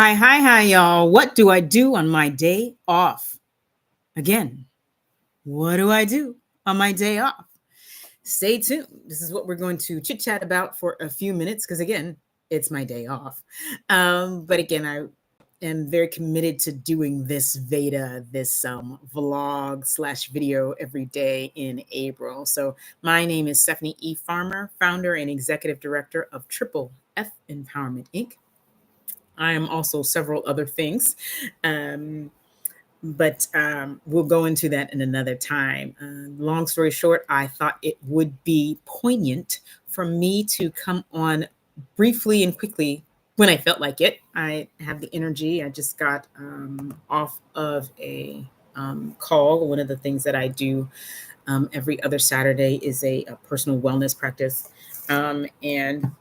Hi, y'all. What do I do on my day off? Again, what do I do on my day off? Stay tuned. This is what we're going to chit chat about for a few minutes because, again, it's my day off. But again, I am very committed to doing this VEDA, this vlog slash video every day in April. So my name is Stephanie E. Farmer, founder and executive director of Triple F Empowerment Inc. I am also several other things. But we'll go into that in another time. Long story short, I thought it would be poignant for me to come on briefly and quickly when I felt like it. I have the energy. I just got off of a call. One of the things that I do every other Saturday is a personal wellness practice. And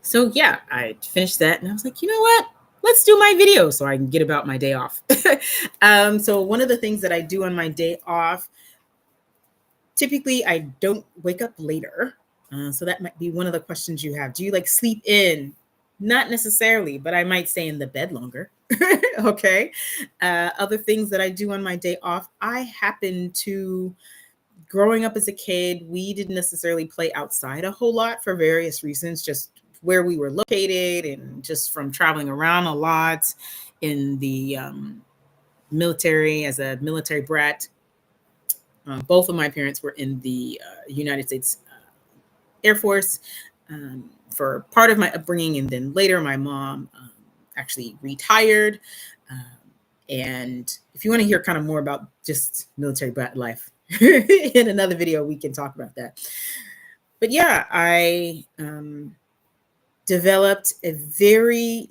so, yeah, I finished that and I was like, you know what? Let's do my video so I can get about my day off. So one of the things that I do on my day off, typically I don't wake up later. So that might be one of the questions you have. Do you like sleep in? Not necessarily, but I might stay in the bed longer. Okay. Other things that I do on my day off, I happen to, growing up as a kid, we didn't necessarily play outside a whole lot for various reasons, just where we were located and just from traveling around a lot in the military as a military brat. Both of my parents were in the United States Air Force for part of my upbringing. And then later, my mom actually retired. Um, and if you want to hear kind of more about just military brat life, in another video, we can talk about that. But yeah, I developed a very,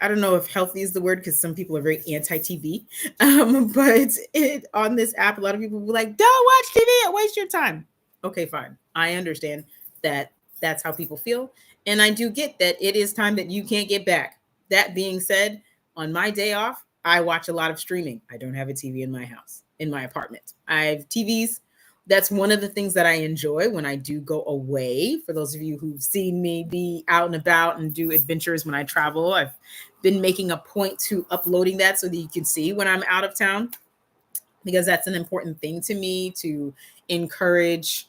I don't know if healthy is the word because some people are very anti-TV. But on this app, a lot of people will be like, don't watch TV, it wastes your time. Okay, fine. I understand that that's how people feel. And I do get that it is time that you can't get back. That being said, on my day off, I watch a lot of streaming. I don't have a TV in my house, in my apartment. I have TVs. That's one of the things that I enjoy when I do go away. For those of you who've seen me be out and about and do adventures when I travel, I've been making a point to uploading that so that you can see when I'm out of town, because that's an important thing to me, to encourage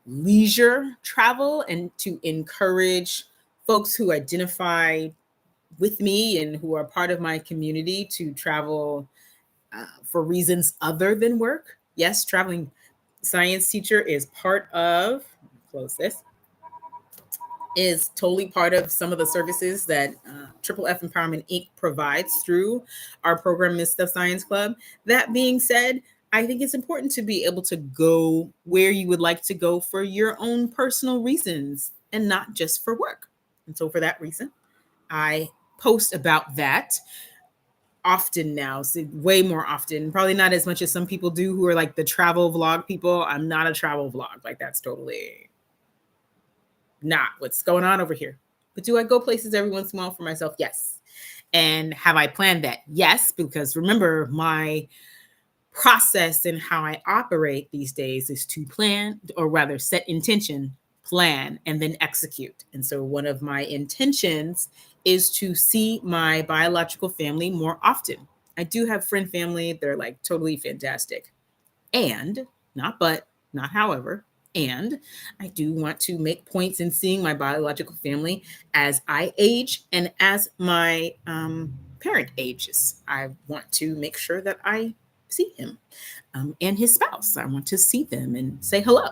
leisure travel and to encourage folks who identify with me and who are part of my community to travel for reasons other than work. Yes, traveling science teacher is part of, close this, is totally part of some of the services that Triple F Empowerment Inc. provides through our program, Miss Steph Science Club. That being said, I think it's important to be able to go where you would like to go for your own personal reasons and not just for work. And so for that reason, I post about that often now, so way more often, probably not as much as some people do who are like the travel vlog people. I'm not a travel vlog. Like, that's totally not what's going on over here. But do I go places every once in a while for myself? Yes. And have I planned that? Yes, because remember, my process and how I operate these days is to plan, or rather set intention, plan, and then execute. And so one of my intentions is to see my biological family more often. I do have friend family. They're like totally fantastic. And not however, and I do want to make points in seeing my biological family as I age and as my parent ages. I want to make sure that I see him and his spouse. I want to see them and say hello.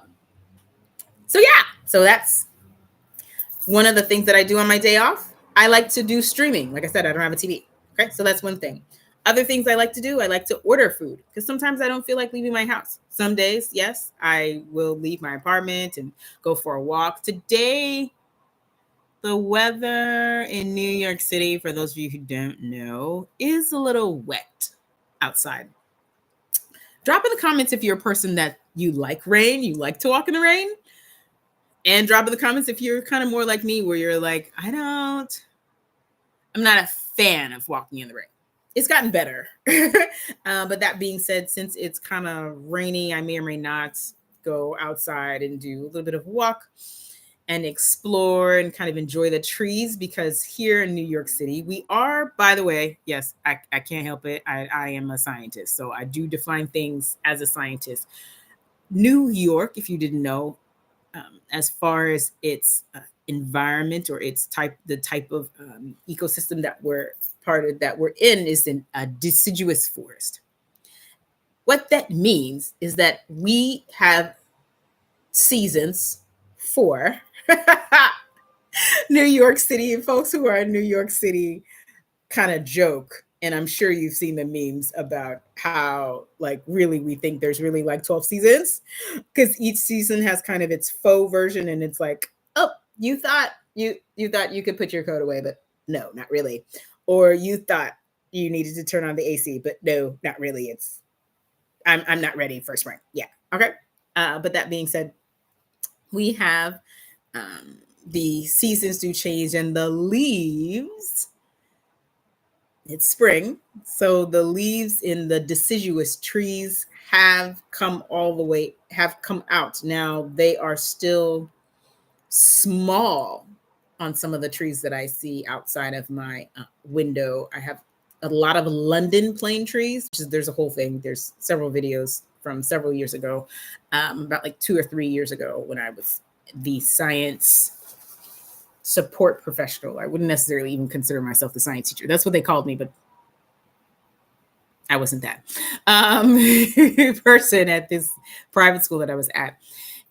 So yeah, so that's one of the things that I do on my day off. I like to do streaming. Like I said, I don't have a TV. Okay, so that's one thing. Other things I like to do, I like to order food because sometimes I don't feel like leaving my house. Some days, yes, I will leave my apartment and go for a walk. Today, the weather in New York City, for those of you who don't know, is a little wet outside. Drop in the comments if you're a person that you like rain, you like to walk in the rain. And drop in the comments if you're kind of more like me, where you're like, I'm not a fan of walking in the rain. It's gotten better. But that being said, since it's kind of rainy, I may or may not go outside and do a little bit of a walk. and explore and kind of enjoy the trees, because here in New York City, we are, by the way, yes, I can't help it. I am a scientist, so I do define things as a scientist. New York, if you didn't know, as far as its environment or its type, the type of ecosystem that we're part of, that we're in, is in a deciduous forest. What that means is that we have seasons for New York City, and folks who are in New York City kind of joke, and I'm sure you've seen the memes about how, like, really we think there's really like 12 seasons, because each season has kind of its faux version, and it's like, oh, you thought you could put your coat away, but no, not really. Or you thought you needed to turn on the AC, but no, not really. It's I'm not ready for spring. Yeah. Okay. But that being said, we have the seasons do change, and the leaves, it's spring. So the leaves in the deciduous trees have come out. Now they are still small on some of the trees that I see outside of my window. I have a lot of London plane trees. There's a whole thing. There's several videos from several years ago, about like 2 or 3 years ago, when I was the science support professional. I wouldn't necessarily even consider myself the science teacher. That's what they called me, but I wasn't that person at this private school that I was at.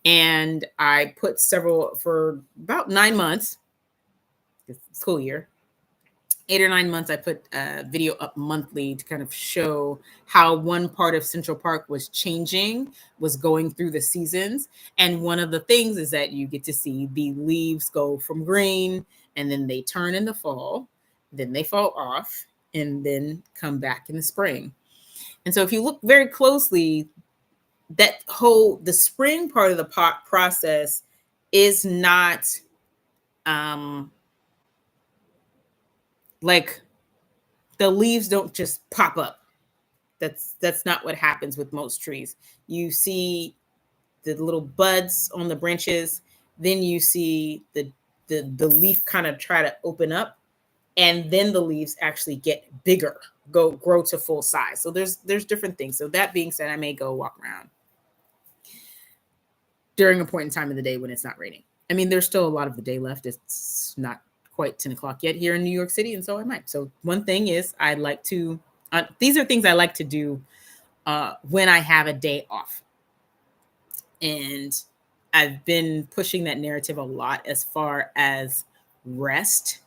And I put several, for about 9 months, school year, 8 or 9 months, I put a video up monthly to kind of show how one part of Central Park was changing, was going through the seasons. And one of the things is that you get to see the leaves go from green, and then they turn in the fall, then they fall off, and then come back in the spring. And so if you look very closely, the spring part of the pot process is not like, the leaves don't just pop up. That's not what happens with most trees. You see the little buds on the branches, then you see the leaf kind of try to open up, and then the leaves actually get bigger, grow to full size. So there's different things. So that being said, I may go walk around during a point in time of the day when it's not raining. I mean, there's still a lot of the day left. It's not quite 10 o'clock yet here in New York City, and so I might. So one thing is, I like to, these are things I like to do when I have a day off. And I've been pushing that narrative a lot as far as rest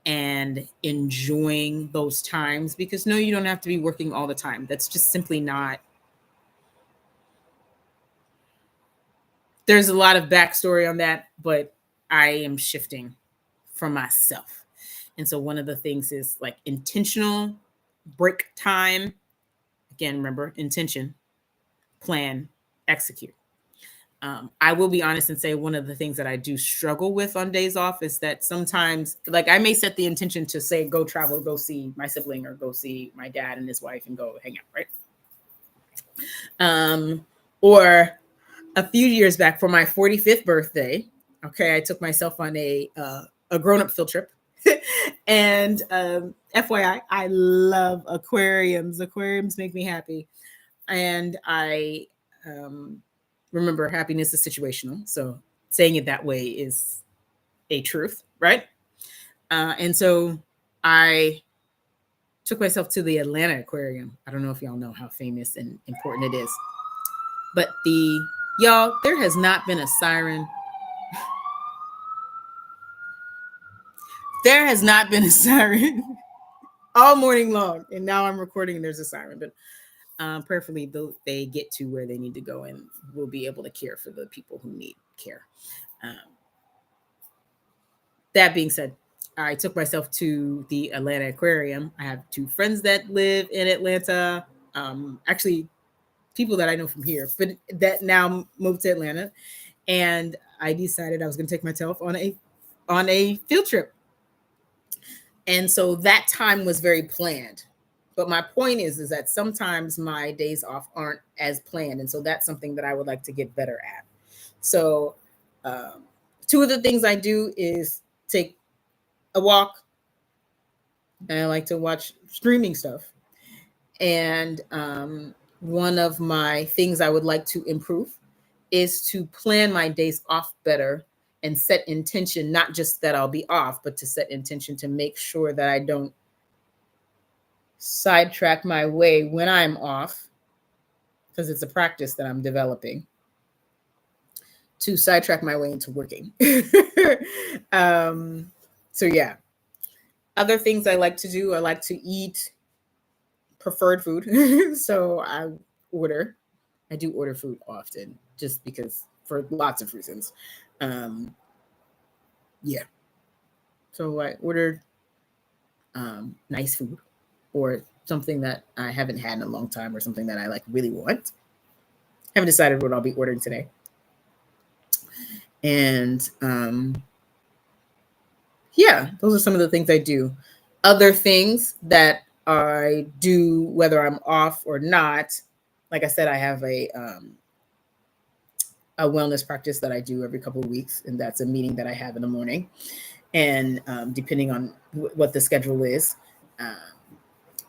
and enjoying those times, because no, you don't have to be working all the time. That's just simply not. There's a lot of backstory on that, but I am shifting for myself. And so one of the things is like intentional break time. Again, remember, intention, plan, execute. I will be honest and say, one of the things that I do struggle with on days off is that sometimes, like, I may set the intention to say, go travel, go see my sibling, or go see my dad and his wife and go hang out, right? Or a few years back, for my 45th birthday, okay, I took myself on a grown-up field trip. And FYI, I love aquariums. Aquariums make me happy. And I remember, happiness is situational. So saying it that way is a truth, right? And so I took myself to the Atlanta Aquarium. I don't know if y'all know how famous and important it is. But y'all, there has not been a siren. There has not been a siren all morning long. And now I'm recording and there's a siren. But prayerfully, they get to where they need to go, and we'll be able to care for the people who need care. That being said, I took myself to the Atlanta Aquarium. I have 2 friends that live in Atlanta. Actually, people that I know from here, but that now moved to Atlanta. And I decided I was going to take myself on a field trip. And so that time was very planned. But my point is that sometimes my days off aren't as planned. And so that's something that I would like to get better at. So Two of the things I do is take a walk, and I like to watch streaming stuff. And one of my things I would like to improve is to plan my days off better and set intention, not just that I'll be off, but to set intention to make sure that I don't sidetrack my way when I'm off, because it's a practice that I'm developing to sidetrack my way into working. So yeah. Other things I like to do, I like to eat preferred food. So I do order food often just because for lots of reasons. Yeah. So I ordered nice food or something that I haven't had in a long time or something that I like really want. Haven't decided what I'll be ordering today. And yeah, those are some of the things I do. Other things that I do, whether I'm off or not, like I said, I have a wellness practice that I do every couple of weeks, and that's a meeting that I have in the morning. And depending on what the schedule is,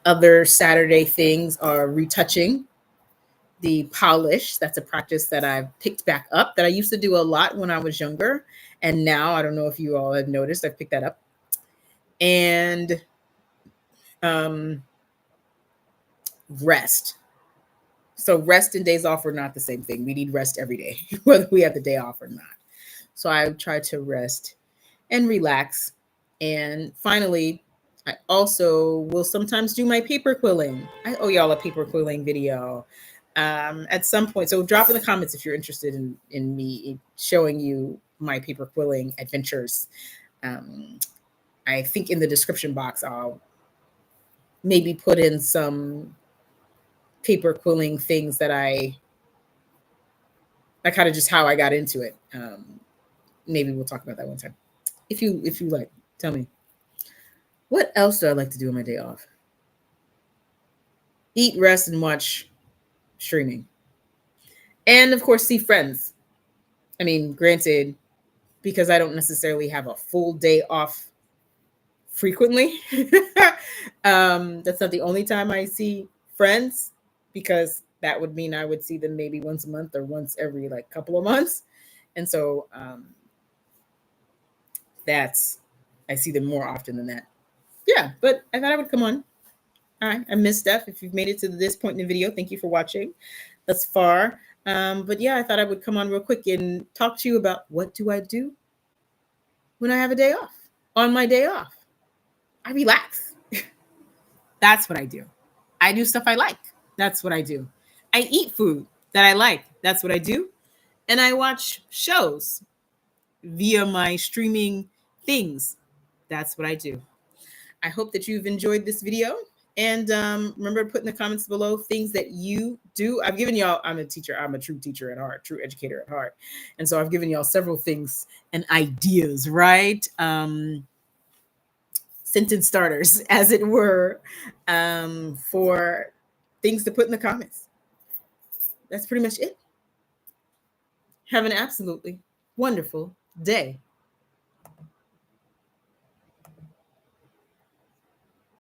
other Saturday things are retouching, the polish. That's a practice that I've picked back up that I used to do a lot when I was younger. And now, I don't know if you all have noticed, I've picked that up. And rest. So rest and days off are not the same thing. We need rest every day, whether we have the day off or not. So I try to rest and relax. And finally, I also will sometimes do my paper quilling. I owe y'all a paper quilling video at some point. So drop in the comments if you're interested in me showing you my paper quilling adventures. I think in the description box, I'll maybe put in some paper quilling things that I kind of just how I got into it. Maybe we'll talk about that one time. If you like, tell me. What else do I like to do on my day off? Eat, rest, and watch streaming. And of course, see friends. I mean, granted, because I don't necessarily have a full day off frequently. That's not the only time I see friends, because that would mean I would see them maybe once a month or once every like couple of months. And so I see them more often than that. Yeah, but I thought I would come on. All right, I miss Steph. If you've made it to this point in the video, thank you for watching thus far. But yeah, I thought I would come on real quick and talk to you about what do I do when I have a day off. On my day off, I relax. That's what I do. I do stuff I like. That's what I do. I eat food that I like. That's what I do. And I watch shows via my streaming things. That's what I do. I hope that you've enjoyed this video. And remember to put in the comments below things that you do. I've given y'all, I'm a teacher. I'm a true teacher at heart, true educator at heart. And so I've given y'all several things and ideas, right? Sentence starters, as it were, for things to put in the comments. That's pretty much it. Have an absolutely wonderful day.